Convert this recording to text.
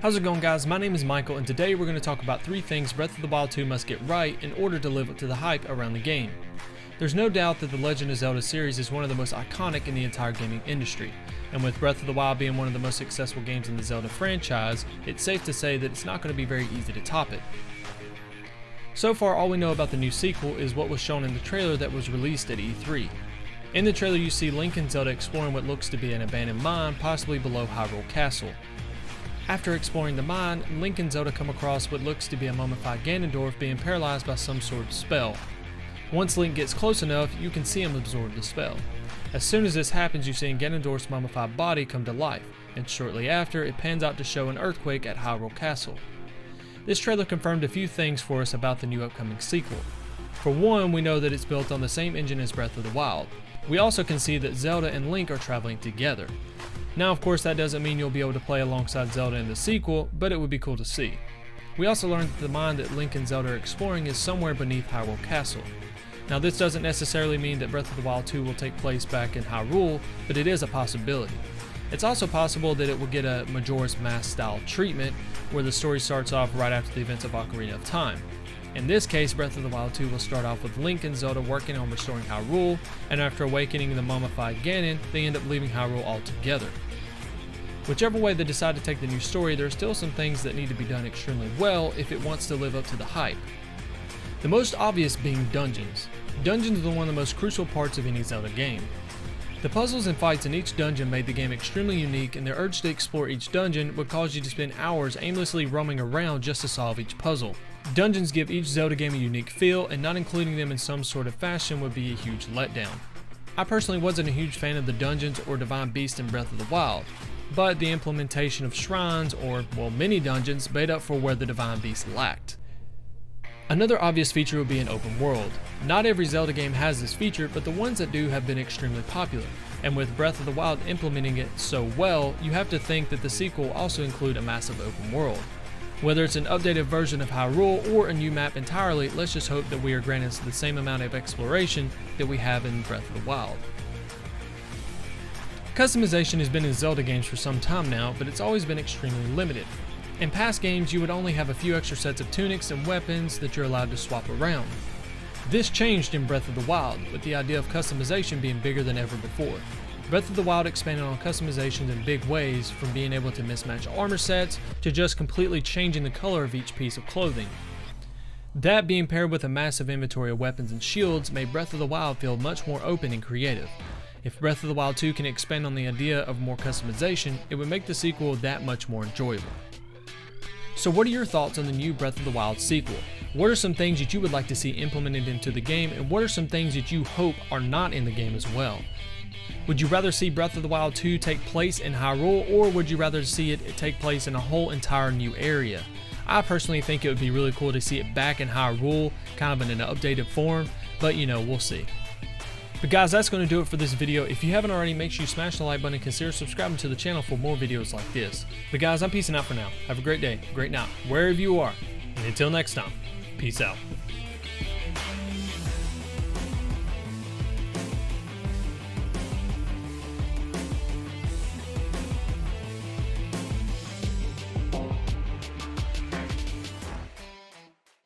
How's it going, guys? My name is Michael, and today we're going to talk about 3 things Breath of the Wild 2 must get right in order to live up to the hype around the game. There's no doubt that the Legend of Zelda series is one of the most iconic in the entire gaming industry, and with Breath of the Wild being one of the most successful games in the Zelda franchise, it's safe to say that it's not going to be very easy to top it. So far, all we know about the new sequel is what was shown in the trailer that was released at E3. In the trailer, you see Link and Zelda exploring what looks to be an abandoned mine, possibly below Hyrule Castle. After exploring the mine, Link and Zelda come across what looks to be a mummified Ganondorf being paralyzed by some sort of spell. Once Link gets close enough, you can see him absorb the spell. As soon as this happens, you see Ganondorf's mummified body come to life, and shortly after, it pans out to show an earthquake at Hyrule Castle. This trailer confirmed a few things for us about the new upcoming sequel. For one, we know that it's built on the same engine as Breath of the Wild. We also can see that Zelda and Link are traveling together. Now, of course, that doesn't mean you'll be able to play alongside Zelda in the sequel, but it would be cool to see. We also learned that the mine that Link and Zelda are exploring is somewhere beneath Hyrule Castle. Now, this doesn't necessarily mean that Breath of the Wild 2 will take place back in Hyrule, but it is a possibility. It's also possible that it will get a Majora's Mask style treatment, where the story starts off right after the events of Ocarina of Time. In this case, Breath of the Wild 2 will start off with Link and Zelda working on restoring Hyrule, and after awakening the mummified Ganon, they end up leaving Hyrule altogether. Whichever way they decide to take the new story, there are still some things that need to be done extremely well if it wants to live up to the hype. The most obvious being dungeons. Dungeons are one of the most crucial parts of any Zelda game. The puzzles and fights in each dungeon made the game extremely unique, and the urge to explore each dungeon would cause you to spend hours aimlessly roaming around just to solve each puzzle. Dungeons give each Zelda game a unique feel, and not including them in some sort of fashion would be a huge letdown. I personally wasn't a huge fan of the dungeons or Divine Beast in Breath of the Wild, but the implementation of shrines, or, well, mini dungeons, made up for where the Divine Beast lacked. Another obvious feature would be an open world. Not every Zelda game has this feature, but the ones that do have been extremely popular, and with Breath of the Wild implementing it so well, you have to think that the sequel will also include a massive open world. Whether it's an updated version of Hyrule or a new map entirely, let's just hope that we are granted the same amount of exploration that we have in Breath of the Wild. Customization has been in Zelda games for some time now, but it's always been extremely limited. In past games, you would only have a few extra sets of tunics and weapons that you're allowed to swap around. This changed in Breath of the Wild, with the idea of customization being bigger than ever before. Breath of the Wild expanded on customizations in big ways, from being able to mismatch armor sets to just completely changing the color of each piece of clothing. That being paired with a massive inventory of weapons and shields made Breath of the Wild feel much more open and creative. If Breath of the Wild 2 can expand on the idea of more customization, it would make the sequel that much more enjoyable. So what are your thoughts on the new Breath of the Wild sequel? What are some things that you would like to see implemented into the game, and what are some things that you hope are not in the game as well? Would you rather see Breath of the Wild 2 take place in Hyrule, or would you rather see it take place in a whole entire new area? I personally think it would be really cool to see it back in Hyrule, kind of in an updated form, but we'll see. But guys, that's going to do it for this video. If you haven't already, make sure you smash the like button and consider subscribing to the channel for more videos like this. But guys, I'm peacing out for now. Have a great day, great night, wherever you are. And until next time, peace out.